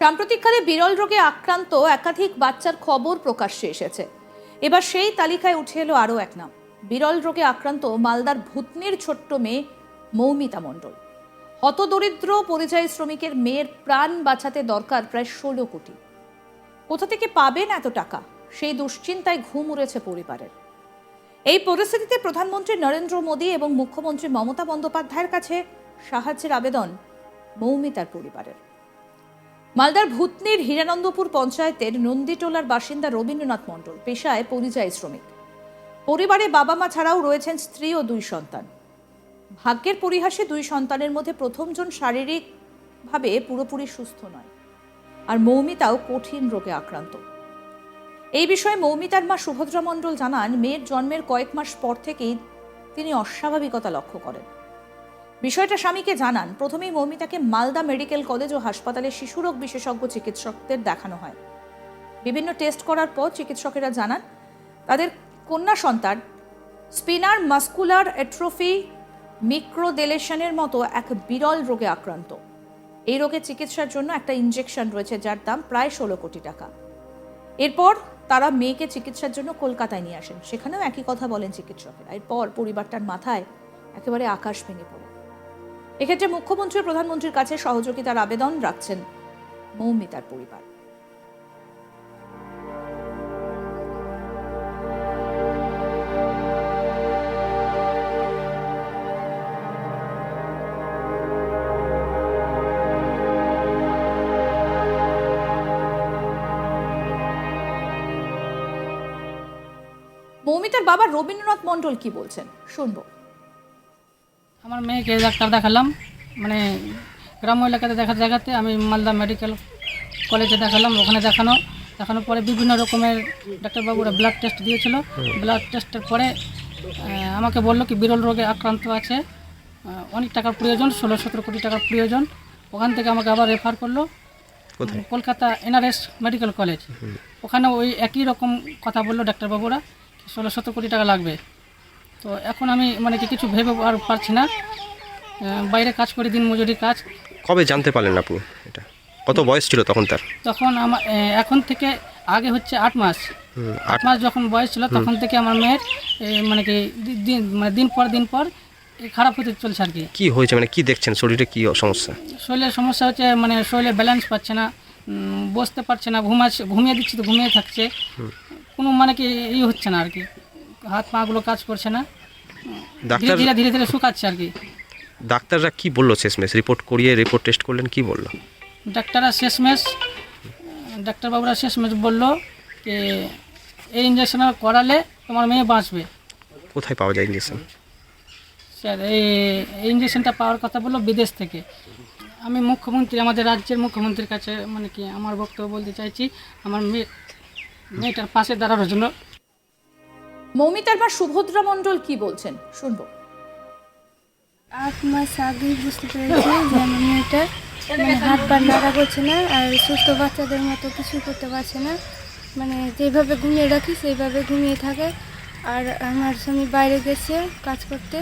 সাম্প্রতিককালে বিরল রোগে আক্রান্ত একাধিক বাচ্চার খবর প্রকাশ্যে এসেছে। এবার সেই তালিকায় উঠে এলো আরও এক নাম। বিরল রোগে আক্রান্ত মালদার ভূতনির ছোট্ট মেয়ে মৌমিতা মণ্ডল। হতদরিদ্র পরিযায়ী শ্রমিকের মেয়ের প্রাণ বাঁচাতে দরকার প্রায় 16 কোটি। কোথা থেকে পাবেন এত টাকা, সেই দুশ্চিন্তায় ঘুম উড়েছে পরিবারের। এই পরিস্থিতিতে প্রধানমন্ত্রী নরেন্দ্র মোদী এবং মুখ্যমন্ত্রী মমতা বন্দ্যোপাধ্যায়ের কাছে সাহায্যের আবেদন মৌমিতার পরিবারের। মালদার ভূতনির হিরানন্দপুর পঞ্চায়েতের নন্দীটোলার বাসিন্দা রবীন্দ্রনাথ মণ্ডল পেশায় পরিযায়ী শ্রমিক। পরিবারে বাবা মা ছাড়াও রয়েছেন স্ত্রী ও 2 সন্তান। ভাগ্যের পরিহাসে 2 সন্তানের মধ্যে প্রথমজন শারীরিকভাবে পুরোপুরি সুস্থ নয়, আর মৌমিতাও কঠিন রোগে আক্রান্ত। এই বিষয়ে মৌমিতার মা সুভদ্রা মণ্ডল জানান, মেয়ের জন্মের কয়েক মাস পর থেকেই তিনি অস্বাভাবিকতা লক্ষ্য করেন। বিষয়টা স্বামীকে জানান। প্রথমেই মৌমিতাকে মালদা মেডিকেল কলেজ ও হাসপাতালে শিশুরোগ বিশেষজ্ঞ চিকিৎসকদের দেখানো হয়। বিভিন্ন টেস্ট করার পর চিকিৎসকেরা জানান, তাদের কন্যা সন্তান স্পিনার মাস্কুলার অ্যাট্রফি মিক্রোডেলেশনের মতো এক বিরল রোগে আক্রান্ত। এই রোগের চিকিৎসার জন্য একটা ইনজেকশন রয়েছে, যার দাম প্রায় 16 কোটি টাকা। এরপর তারা মেয়েকে চিকিৎসার জন্য কলকাতায় নিয়ে আসেন। সেখানেও একই কথা বলেন চিকিৎসকেরা। এরপর পরিবারটার মাথায় একেবারে আকাশ ভেঙে পড়ে। এক্ষেত্রে মুখ্যমন্ত্রী প্রধানমন্ত্রীর কাছে সহযোগিতার আবেদন রাখছেন মৌমিতার পরিবার। মৌমিতার বাবা রবীন্দ্রনাথ মণ্ডল কি বলছেন শুনবো। আমার মেয়েকে ডাক্তার দেখালাম, মানে গ্রাম্য এলাকাতে দেখাতে আমি মালদা মেডিকেল কলেজে দেখালাম। ওখানে দেখানোর পরে বিভিন্ন রকমের ডাক্তারবাবুরা ব্লাড টেস্ট দিয়েছিল। ব্লাড টেস্টের পরে আমাকে বললো কি বিরল রোগে আক্রান্ত আছে, অনেক টাকার প্রয়োজন, 16-17 কোটি টাকার প্রয়োজন। ওখান থেকে আমাকে আবার রেফার করলো কলকাতা NRS মেডিকেল কলেজ। ওখানে ওই একই রকম কথা বললো ডাক্তারবাবুরা, 16-17 কোটি টাকা লাগবে। তো এখন আমি মানে কিছু ভেবে আর পারছি না, বাইরে কাজ করি, দিন মজুরি কাজ। কবে জানতে পারলেন আপনি এটা? কত বয়স ছিল তখন তার? তখন আমার এখন থেকে আগে হচ্ছে 8 মাস। 8 মাস যখন বয়স ছিল তখন থেকে আমার মেয়ের মানে কি দিন পর খারাপ হতে চলছে আর কি। কি হয়েছে, মানে কি দেখছেন শরীরে, কি সমস্যা? শরীরের সমস্যা হচ্ছে, মানে শরীরে ব্যালেন্স পাচ্ছে না, বসতে পারছে না, ঘুমিয়ে দিচ্ছি তো ঘুমিয়ে থাকছে, কোনো মানে কি হচ্ছে না আর কি, হাত পাগুলো কাজ করছে না, ধীরে ধীরে শুকাচ্ছে আর কি। ডাক্তাররা কি বললো শেষমেশ? রিপোর্ট টেস্ট করলেন, কি বললো ডাক্তারবাবুরা শেষমেশ বললো যে এই ইঞ্জেকশন করালে তোমার মেয়ে বাঁচবে। কোথায় পাওয়া যায় ইঞ্জেকশন? স্যার এই ইঞ্জেকশনটা পাওয়ার কথা বললো বিদেশ থেকে। আমি আমাদের রাজ্যের মুখ্যমন্ত্রীর কাছে মানে কি আমার বক্তব্য বলতে চাইছি, আমার মেয়েটার পাশে দাঁড়ানোর জন্য। মৌমিতার মা সুভদ্রা মণ্ডল কি বলছেন শুনবো। 8 মাস আগেই বুঝতে পেরেছি যে আমার মেয়েটা মানে হাত পা নাড়া করছে না, আর সুস্থ বাচ্চাদের মতো কিছু করতে পারছে না, মানে যেভাবে ঘুমিয়ে রাখি সেইভাবে ঘুমিয়ে থাকে। আর আমার স্বামী বাইরে গেছে কাজ করতে,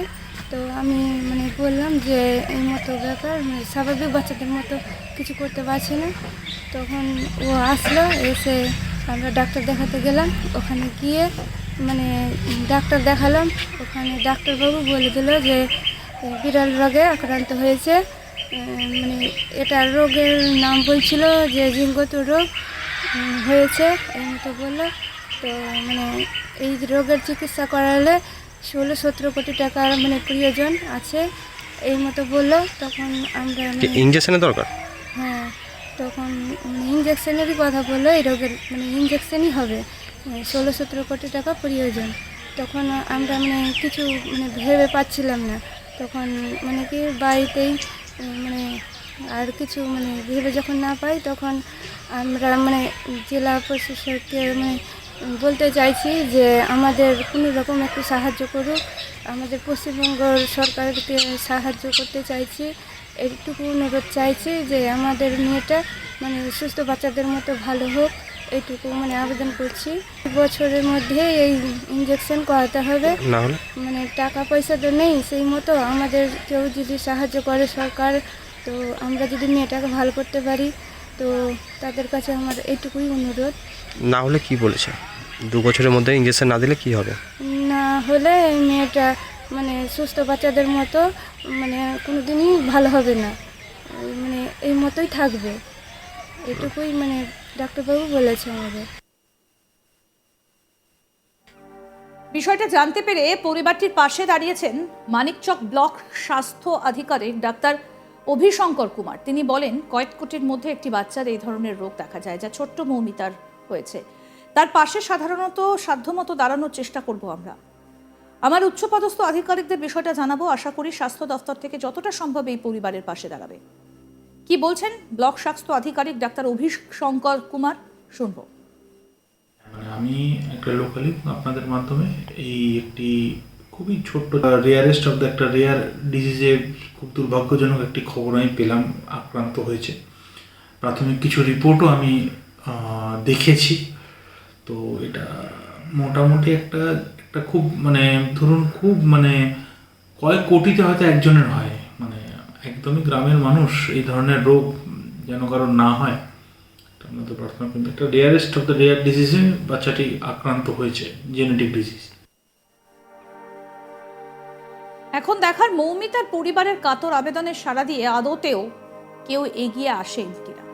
তো আমি মানে বললাম যে এই মতো ব্যাপার, মানে স্বাভাবিক বাচ্চাদের মতো কিছু করতে পারছে না। তখন ও আসলো, এসে আমরা ডাক্তার দেখাতে গেলাম। ওখানে গিয়ে মানে ডাক্তার দেখালাম, ওখানে ডাক্তারবাবু বলে দিল যে বিরল রোগে আক্রান্ত হয়েছে। মানে এটা রোগের নাম বলছিল যে জিঙ্গত রোগ হয়েছে, এই মতো বললো। তো মানে এই রোগের চিকিৎসা করালে 16-17 কোটি টাকার মানে প্রয়োজন আছে, এই মতো বললো। তখন আমরা ইঞ্জেকশনের দরকার, হ্যাঁ, তখন ইঞ্জেকশনেরই কথা বললো, এই রোগের মানে ইঞ্জেকশনই হবে, 16-17 কোটি টাকা প্রয়োজন। তখন আমরা মানে কিছু মানে ভেবে পাচ্ছিলাম না। তখন মানে কি বাড়িতেই মানে আর কিছু মানে ভেবে যখন না পাই, তখন আমরা মানে জেলা প্রশাসককে মানে বলতে চাইছি যে আমাদের কোনো রকম একটু সাহায্য করুক। আমাদের পশ্চিমবঙ্গ সরকারকে সাহায্য করতে চাইছি, এইটুকু অনুরোধ চাইছি যে আমাদের মেয়েটা মানে সুস্থ বাচ্চাদের মতো ভালো হোক, এইটুকু মানে আবেদন করছি। বছরের মধ্যে এই ইঞ্জেকশন করাতে হবে, মানে টাকা পয়সা তো নেই সেই মতো। আমাদের কেউ যদি সাহায্য করে সরকার, তো আমরা যদি মেয়েটাকে ভালো করতে পারি, তো তাদের কাছে আমার এইটুকুই অনুরোধ। না হলে কি বলেছে 2 বছরের মধ্যে ইঞ্জেকশন না দিলে কি হবে? না হলে এই মেয়েটা মানে সুস্থ বাচ্চাদের মতো মানে কোনোদিনই ভালো হবে না, মানে এই মতোই থাকবে, এটুকুই মানে ডাক্তারবাবু বলেছে আমাদের। বিষয়টা জানতে পেরে পরিবারটির পাশে দাঁড়িয়েছেন মানিকচক ব্লক স্বাস্থ্য আধিকারিক ডাক্তার অভিশঙ্কর কুমার। তিনি বলেন, কয়েক কোটির মধ্যে একটি বাচ্চার এই ধরনের রোগ দেখা যায়, যা ছোট্ট মৌমিতার হয়েছে। তার পাশে সাধারণত সাধ্যমতো দাঁড়ানোর চেষ্টা করব আমরা। আমার উচ্চপদস্থ আধিকারিকদের বিষয়টা জানাবো। আশা করি স্বাস্থ্য দফতর থেকে যতটা সম্ভব এই পরিবারের পাশে দাঁড়াবে। কি বলছেন ব্লক স্বাস্থ্য আধিকারিক ডাক্তার অভিশঙ্কর কুমার, শুনবো। মানে আমি একটা লোকালি আপনাদের মাধ্যমে এই একটি খুবই ছোট্ট রেয়ারেস্ট অফ দ্য একটা রেয়ার ডিজিজে খুব দুর্ভাগ্যজনক একটি খবর আমি পেলাম, আক্রান্ত হয়েছে। প্রাথমিক কিছু রিপোর্টও আমি দেখেছি। তো এটা মোটামুটি একটা একটা খুব মানে ধরুন খুব মানে কয়েক কোটিতে হয়তো একজনের হয়, মানে একদমই গ্রামের মানুষ এই ধরনের রোগ যেন কারোর না হয় আমাদের প্রার্থনা। কিন্তু একটা রেয়ারেস্ট অফ দ্য রেয়ার ডিজিজে বাচ্চাটি আক্রান্ত হয়েছে, জেনেটিক ডিজিজ। এখন দেখার মৌমিতার পরিবারের কাতর আবেদনের সাড়া দিয়ে আদতেও কেউ এগিয়ে আসেন কিনা।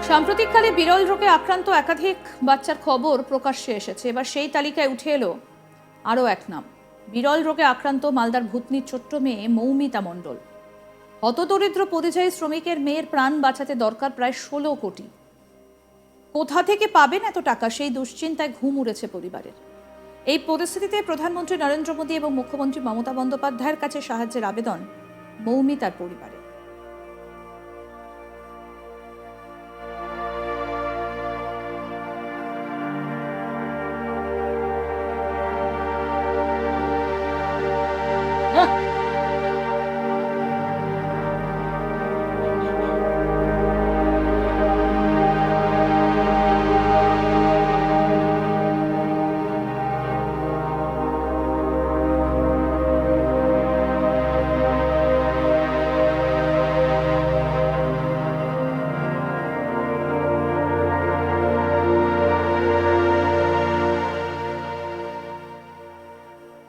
সাম্প্রতিককালে বিরল রোগে আক্রান্ত একাধিক বাচ্চার খবর প্রকাশ্যে এসেছে। এবার সেই তালিকায় উঠে এলো আরও এক নাম। বিরল রোগে আক্রান্ত মালদার ভূতনির ছোট্ট মেয়ে মৌমিতা মণ্ডল। হতদরিদ্র পরিযায়ী শ্রমিকের মেয়ের প্রাণ বাঁচাতে দরকার প্রায় 16 কোটি। কোথা থেকে পাবেন এত টাকা, সেই দুশ্চিন্তায় ঘুম উড়েছে পরিবারের। এই পরিস্থিতিতে প্রধানমন্ত্রী নরেন্দ্র মোদী এবং মুখ্যমন্ত্রী মমতা বন্দ্যোপাধ্যায়ের কাছে সাহায্যের আবেদন মৌমিতার পরিবারের।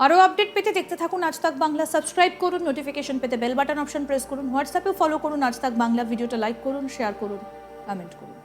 আরও আপডেট পেতে দেখতে থাকুন আজ তাক বাংলা। সাবস্ক্রাইব করুন, নোটিফিকেশন পেতে বেল বাটন অপশন প্রেস করুন, হোয়াটসঅ্যাপে ফলো করুন আজ তাক বাংলা। ভিডিওটা লাইক করুন, শেয়ার করুন, কমেন্ট করুন।